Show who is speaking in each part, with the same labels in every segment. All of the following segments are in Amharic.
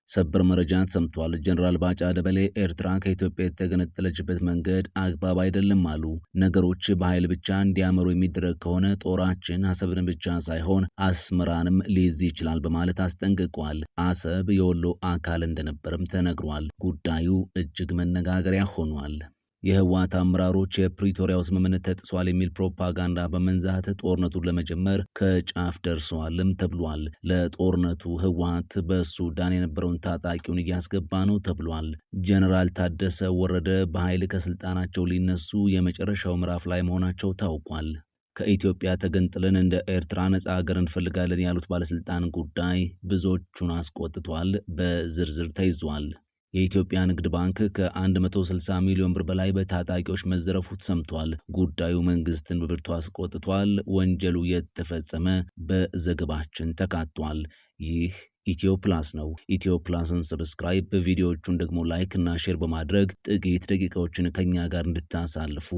Speaker 1: ሰበር መረጃ ሰምቷል። ጀነራል ባጫ ደበሌ ኤርትራ ከኢትዮጵያ የተገነጠለችበት መንገድ አግባብ አይደለም አሉ። ነገሮች በኃይል ብቻ እንዲያመሩ የሚደረግ ከሆነ ጦራችን አሰብን ብቻ ሳይሆን አስመራንም ሊይዝ ይችላል በማለት አስጠንቅቋል። አሰብ የወሎ አካል እንደነበርም ተነግሯል። ጉዳዩ እጅግ መነጋገሪያ ሆኗል። የህወሓት አመራሮች የፕሪቶሪያው ስምምነት ተጥሷል የሚል ፕሮፓጋንዳ በመንዛት ጦርነቱን ለመጀመር ከጫፍ ደርሰዋልም ተብሏል። ለጦርነቱ ህወሓት በሱዳን የነበረውን ታጣቂውን እያስገባ ነው ተብሏል። ጀነራል ታደሰ ወረደ በኃይል ከስልጣናቸው ሊነሱ የመጨረሻው ምዕራፍ ላይ መሆናቸው ታውቋል። ከኢትዮጵያ ተገንጥለን እንደ ኤርትራ ነጻ ሀገር እንፈልጋለን ያሉት ባለስልጣን ጉዳይ ብዙዎቹን አስቆጥቷል። በዝርዝር ተይዟል። የኢትዮጵያ ንግድ ባንክ ከ160 ሚሊዮን ብር በላይ በታጣቂዎች መዘረፉ ተሰምቷል። ጉዳዩ መንግስትን በብርቱ አስቆጥቷል። ወንጀሉ የተፈጸመ በዘገባችን ተካቷል። ይህ ኢትዮ ፕላስ ነው። ኢትዮ ፕላስን ሰብስክራይብ፣ ቪዲዮዎቹን ደግሞ ላይክ እና ሼር በማድረግ ጥቂት ደቂቃዎችን ከኛ ጋር እንድታሳልፉ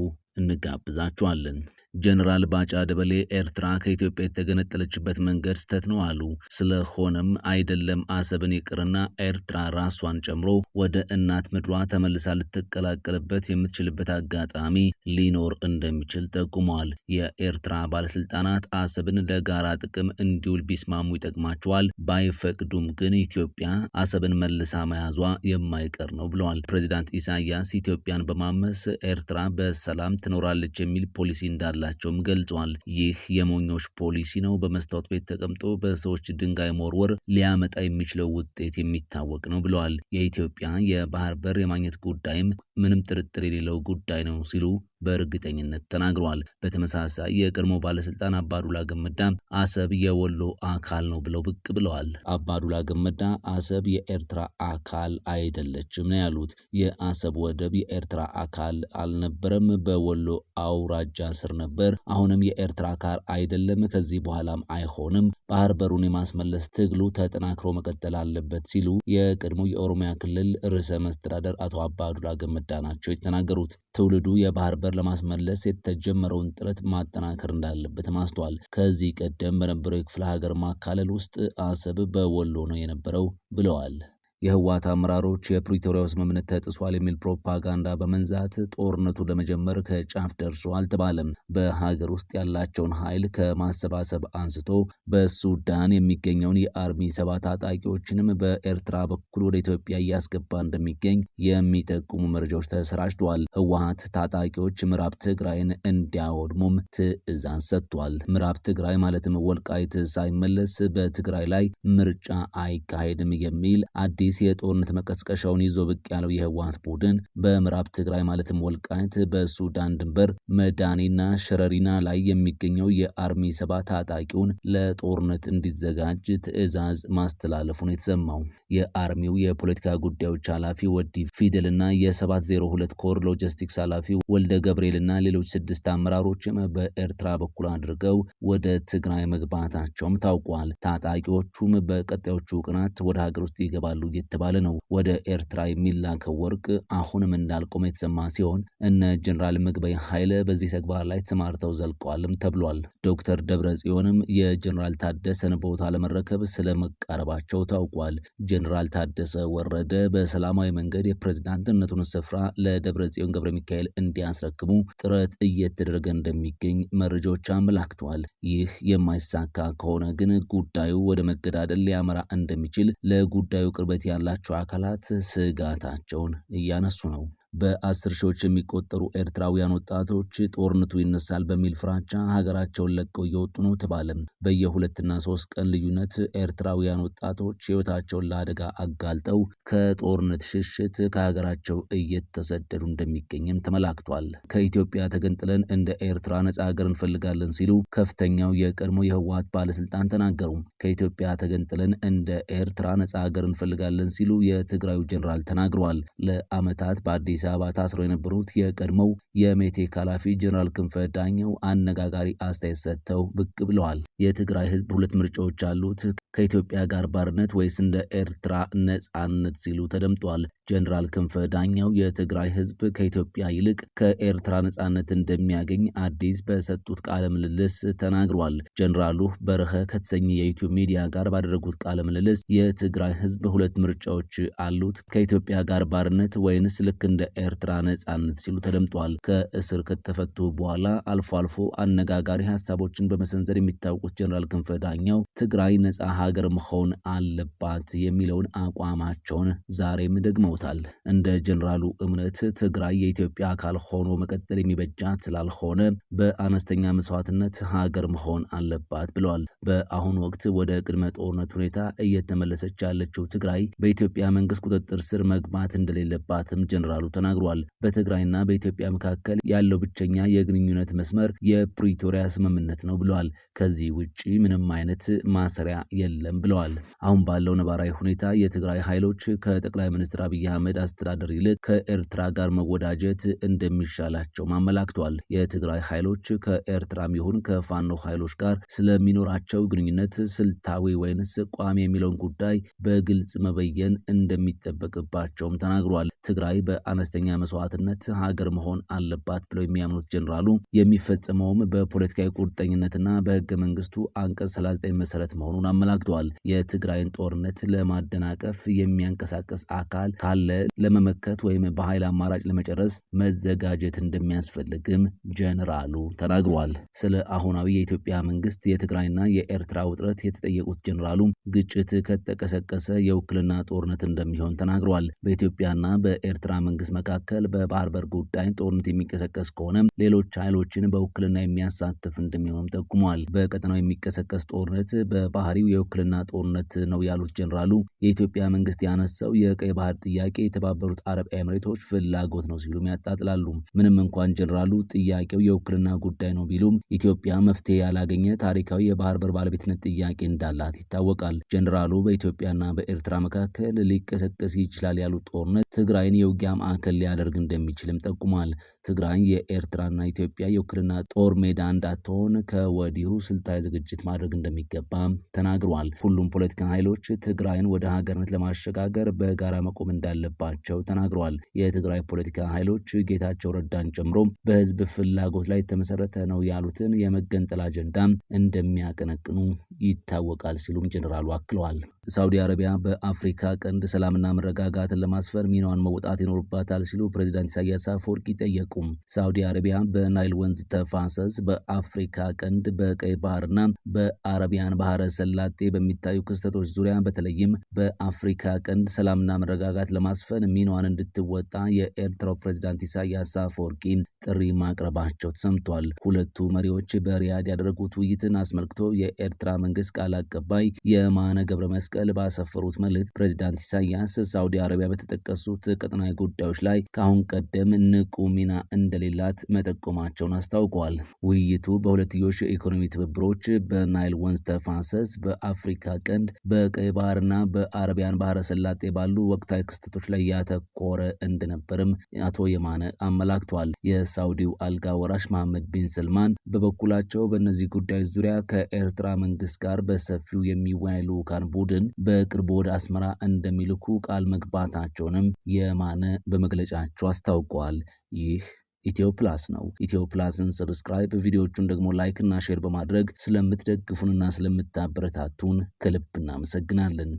Speaker 1: እንጋብዛችኋለን። ጀነራል ባጫ ደበሌ ኤርትራ ከኢትዮጵያ የተገነጠለችበት መንገድ ስተት ነው አሉ። ስለሆነም አይደለም አሰብን ይቅርና ኤርትራ ራሷን ጨምሮ ወደ እናት ምድሯ ተመልሳ ልትቀላቀልበት የምትችልበት አጋጣሚ ሊኖር እንደሚችል ጠቁመዋል። የኤርትራ ባለስልጣናት አሰብን ለጋራ ጥቅም እንዲውል ቢስማሙ ይጠቅማቸዋል፣ ባይፈቅዱም ግን ኢትዮጵያ አሰብን መልሳ መያዟ የማይቀር ነው ብለዋል። ፕሬዚዳንት ኢሳያስ ኢትዮጵያን በማመስ ኤርትራ በሰላም ትኖራለች የሚል ፖሊሲ እንዳላቸውም ገልጿል። ይህ የሞኞች ፖሊሲ ነው። በመስታወት ቤት ተቀምጦ በሰዎች ድንጋይ መወርወር ሊያመጣ የሚችለው ውጤት የሚታወቅ ነው ብለዋል። የኢትዮጵያ የባህር በር የማግኘት ጉዳይም ምንም ጥርጥር የሌለው ጉዳይ ነው ሲሉ በእርግጠኝነት ተናግረዋል። በተመሳሳይ የቀድሞ ባለስልጣን አባዱላ ገመዳ አሰብ የወሎ አካል ነው ብለው ብቅ ብለዋል። አባዱላ ገመዳ አሰብ የኤርትራ አካል አይደለችም ነው ያሉት። የአሰብ ወደብ የኤርትራ አካል አልነበረም፣ በወሎ አውራጃ ስር ነበር። አሁንም የኤርትራ አካል አይደለም፣ ከዚህ በኋላም አይሆንም። ባህር በሩን የማስመለስ ትግሉ ተጠናክሮ መቀጠል አለበት ሲሉ የቀድሞ የኦሮሚያ ክልል ርዕሰ መስተዳደር አቶ አባዱላ ገመዳ ናቸው የተናገሩት። ትውልዱ የባህር በር ለማስመለስ የተጀመረውን ጥረት ማጠናከር እንዳለበት ማስተዋል። ከዚህ ቀደም በነበረው የክፍለ ሀገር ማካለል ውስጥ አሰብ በወሎ ነው የነበረው ብለዋል። የህወሓት አመራሮች የፕሪቶሪያው ስምምነት ተጥሷል የሚል ፕሮፓጋንዳ በመንዛት ጦርነቱ ለመጀመር ከጫፍ ደርሷል ተባለም። በሀገር ውስጥ ያላቸውን ኃይል ከማሰባሰብ አንስቶ በሱዳን የሚገኘውን የአርሚ 7 ታጣቂዎችንም በኤርትራ በኩል ወደ ኢትዮጵያ እያስገባ እንደሚገኝ የሚጠቁሙ መረጃዎች ተሰራጭተዋል። ህወሓት ታጣቂዎች ምዕራብ ትግራይን እንዲያወድሙም ትዕዛዝ ሰጥቷል። ምዕራብ ትግራይ ማለትም ወልቃይት ሳይመለስ በትግራይ ላይ ምርጫ አይካሄድም የሚል አዲስ የጦርነት መቀስቀሻውን ይዞ ብቅ ያለው የህወሓት ቡድን በምዕራብ ትግራይ ማለትም ወልቃይት በሱዳን ድንበር መዳኒና ሸረሪና ላይ የሚገኘው የአርሚ 7 ታጣቂውን ለጦርነት እንዲዘጋጅ ትዕዛዝ ማስተላለፉን የተሰማው የአርሚው የፖለቲካ ጉዳዮች ኃላፊ ወዲ ፊደልና የ702 ኮር ሎጂስቲክስ ኃላፊ ወልደ ገብርኤልና ሌሎች 6 አመራሮችም በኤርትራ በኩል አድርገው ወደ ትግራይ መግባታቸውም ታውቋል። ታጣቂዎቹም በቀጣዮቹ ቀናት ወደ ሀገር ውስጥ ይገባሉ የተባለ ነው። ወደ ኤርትራ የሚላከው ወርቅ አሁንም እንዳልቆመ የተሰማ ሲሆን እነ ጀነራል ምግበይ ኃይለ በዚህ ተግባር ላይ ተሰማርተው ዘልቀዋልም ተብሏል። ዶክተር ደብረጽዮንም የጀነራል ታደሰን ቦታ ለመረከብ ስለመቃረባቸው ታውቋል። ጀነራል ታደሰ ወረደ በሰላማዊ መንገድ የፕሬዝዳንትነቱን ስፍራ ለደብረጽዮን ገብረ ሚካኤል እንዲያስረክቡ ጥረት እየተደረገ እንደሚገኝ መረጃዎች አመላክተዋል። ይህ የማይሳካ ከሆነ ግን ጉዳዩ ወደ መገዳደል ሊያመራ እንደሚችል ለጉዳዩ ቅርበት ያላቸው አካላት ስጋታቸውን እያነሱ ነው። በ10 ሺዎች የሚቆጠሩ ኤርትራውያን ወጣቶች ጦርነቱ ይነሳል በሚል ፍራቻ ሀገራቸውን ለቀው እየወጡ ነው ተባለም። በየ2 እና 3 ቀን ልዩነት ኤርትራውያን ወጣቶች ሕይወታቸውን ለአደጋ አጋልጠው ከጦርነት ሽሽት ከሀገራቸው እየተሰደዱ እንደሚገኝም ተመላክቷል። ከኢትዮጵያ ተገንጥለን እንደ ኤርትራ ነጻ ሀገር እንፈልጋለን ሲሉ ከፍተኛው የቀድሞ የህወሓት ባለስልጣን ተናገሩ። ከኢትዮጵያ ተገንጥለን እንደ ኤርትራ ነጻ ሀገር እንፈልጋለን ሲሉ የትግራዩ ጀነራል ተናግረዋል። ለዓመታት በአዲስ አበባ ታስረው የነበሩት የቀድሞው የሜቴክ ኃላፊ ጀነራል ክንፈ ዳኘው አነጋጋሪ አስተያየት ሰጥተው ብቅ ብለዋል። የትግራይ ህዝብ 2 ምርጫዎች አሉት። ከኢትዮጵያ ጋር ባርነት ወይስ እንደ ኤርትራ ነጻነት ሲሉ ተደምጧል። ጀኔራል ክንፈ ዳኘው የትግራይ ህዝብ ከኢትዮጵያ ይልቅ ከኤርትራ ነጻነት እንደሚያገኝ አዲስ በሰጡት ቃለ ምልልስ ተናግሯል። ጀኔራሉ በረኸ ከተሰኘ የዩቲዩብ ሚዲያ ጋር ባደረጉት ቃለ ምልልስ የትግራይ ህዝብ ሁለት ምርጫዎች አሉት፣ ከኢትዮጵያ ጋር ባርነት ወይንስ ልክ እንደ ኤርትራ ነጻነት ሲሉ ተደምጧል። ከእስር ከተፈቱ በኋላ አልፎ አልፎ አነጋጋሪ ሀሳቦችን በመሰንዘር የሚታወቁት ጀኔራል ክንፈ ዳኘው ትግራይ ነጻ ሀገር መሆን አለባት የሚለውን አቋማቸውን ዛሬም ደግመውታል። እንደ ጀኔራሉ እምነት ትግራይ የኢትዮጵያ አካል ሆኖ መቀጠል የሚበጃት ስላልሆነ በአነስተኛ መስዋዕትነት ሀገር መሆን አለባት ብለዋል። በአሁኑ ወቅት ወደ ቅድመ ጦርነት ሁኔታ እየተመለሰች ያለችው ትግራይ በኢትዮጵያ መንግስት ቁጥጥር ስር መግባት እንደሌለባትም ጀኔራሉ ተናግሯል። በትግራይና በኢትዮጵያ መካከል ያለው ብቸኛ የግንኙነት መስመር የፕሪቶሪያ ስምምነት ነው ብለዋል። ከዚህ ውጪ ምንም አይነት ማሰሪያ የለም ብለዋል። አሁን ባለው ነባራዊ ሁኔታ የትግራይ ኃይሎች ከጠቅላይ ሚኒስትር አብይ አህመድ አስተዳደር ይልቅ ከኤርትራ ጋር መወዳጀት እንደሚሻላቸው አመላክቷል። የትግራይ ኃይሎች ከኤርትራም ይሁን ከፋኖ ኃይሎች ጋር ስለሚኖራቸው ግንኙነት ስልታዊ ወይንስ ቋሚ የሚለውን ጉዳይ በግልጽ መበየን እንደሚጠበቅባቸውም ተናግሯል። ትግራይ በአነስተኛ መስዋዕትነት ሀገር መሆን አለባት ብለው የሚያምኑት ጀኔራሉ የሚፈጸመውም በፖለቲካዊ ቁርጠኝነትና በህገ መንግስቱ አንቀጽ 39 መሰረት መሆኑን አመላክተዋል። የትግራይን ጦርነት ለማደናቀፍ የሚያንቀሳቀስ አካል ካለ ለመመከት ወይም በኃይል አማራጭ ለመጨረስ መዘጋጀት እንደሚያስፈልግም ጀኔራሉ ተናግሯል። ስለ አሁናዊ የኢትዮጵያ መንግስት የትግራይና የኤርትራ ውጥረት የተጠየቁት ጀኔራሉ ግጭት ከተቀሰቀሰ የውክልና ጦርነት እንደሚሆን ተናግሯል። በኢትዮጵያና በኤርትራ መንግስት መካከል በባህር በር ጉዳይ ጦርነት የሚቀሰቀስ ከሆነ ሌሎች ኃይሎችን በውክልና የሚያሳትፍ እንደሚሆንም ጠቁሟል። በቀጠናው የሚቀሰቀስ ጦርነት በባህሪው የውክልና ጦርነት ነው ያሉት ጀኔራሉ የኢትዮጵያ መንግስት ያነሳው የቀይ ባህር ጥያቄ የተባበሩት አረብ ኤምሬቶች ፍላጎት ነው ሲሉም ያጣጥላሉ። ምንም እንኳን ጀኔራሉ ጥያቄው የውክልና ጉዳይ ነው ቢሉም ኢትዮጵያ መፍትሄ ያላገኘ ታሪካዊ የባህር በር ባለቤትነት ጥያቄ እንዳላት ይታወቃል። ጀኔራሉ በኢትዮጵያና በኤርትራ መካከል ሊቀሰቀስ ይችላል ያሉት ጦርነት ትግራይን የውጊያ ማዕከል ሊያደርግ እንደሚችልም ጠቁሟል። ትግራይ የኤርትራና ኢትዮጵያ የውክልና ጦር ሜዳ እንዳትሆን ከወዲሁ ስልታዊ ዝግጅት ማድረግ እንደሚገባ ተናግሯል። ሁሉም ፖለቲካ ኃይሎች ትግራይን ወደ ሀገርነት ለማሸጋገር በጋራ መቆም እንዳለባቸው ተናግሯል። የትግራይ ፖለቲካ ኃይሎች ጌታቸው ረዳን ጨምሮ በህዝብ ፍላጎት ላይ የተመሰረተ ነው ያሉትን የመገንጠል አጀንዳ እንደሚያቀነቅኑ ይታወቃል ሲሉም ጀኔራሉ አክለዋል። ሳውዲ አረቢያ በአፍሪካ ቀንድ ሰላምና መረጋጋትን ለማስፈር ሚናዋን መወጣት ይኖርባታል ሲሉ ፕሬዚዳንት ኢሳያስ አፈወርቂ ጠየቁ። ሳውዲ አረቢያ በናይል ወንዝ ተፋሰስ፣ በአፍሪካ ቀንድ፣ በቀይ ባህርና በአረቢያን ባህረ ሰላጤ በሚታዩ ክስተቶች ዙሪያ በተለይም በአፍሪካ ቀንድ ሰላምና መረጋጋት ለማስፈን ሚናዋን እንድትወጣ የኤርትራው ፕሬዚዳንት ኢሳያስ አፈወርቂ ጥሪ ማቅረባቸው ተሰምቷል። ሁለቱ መሪዎች በሪያድ ያደረጉት ውይይትን አስመልክቶ የኤርትራ መንግስት ቃል አቀባይ የማነ ገብረ መስቀል ባሰፈሩት መልእክት ፕሬዚዳንት ኢሳያስ ሳውዲ አረቢያ በተጠቀሱት ቀጠናዊ ጉዳዮች ላይ ከአሁን ቀደም ንቁ ሚና እንደሌላት መጠቆማቸውን አስታውቀዋል። ውይይቱ በሁለትዮሽ የኢኮኖሚ ትብብሮች፣ በናይል ወንዝ ተፋሰስ፣ በአፍሪካ ቀንድ፣ በቀይ ባህርና በአረቢያን ባህረ ሰላጤ ባሉ ወቅታዊ ክስተቶች ላይ ያተኮረ እንደነበርም አቶ የማነ አመላክቷል። የሳውዲው አልጋ ወራሽ መሐመድ ቢን ሰልማን በበኩላቸው በእነዚህ ጉዳዮች ዙሪያ ከኤርትራ መንግስት ጋር በሰፊው የሚወያይ ልዑካን ቡድን በቅርቡ ወደ አስመራ እንደሚልኩ ቃል መግባታቸውንም የማነ በመግለጫቸው አስታውቀዋል። ይህ ኢትዮ ፕላስ ነው። ኢትዮ ፕላስን ሰብስክራይብ፣ ቪዲዮዎቹን ደግሞ ላይክ እና ሼር በማድረግ ስለምትደግፉንና ስለምታበረታቱን ከልብ እናመሰግናለን።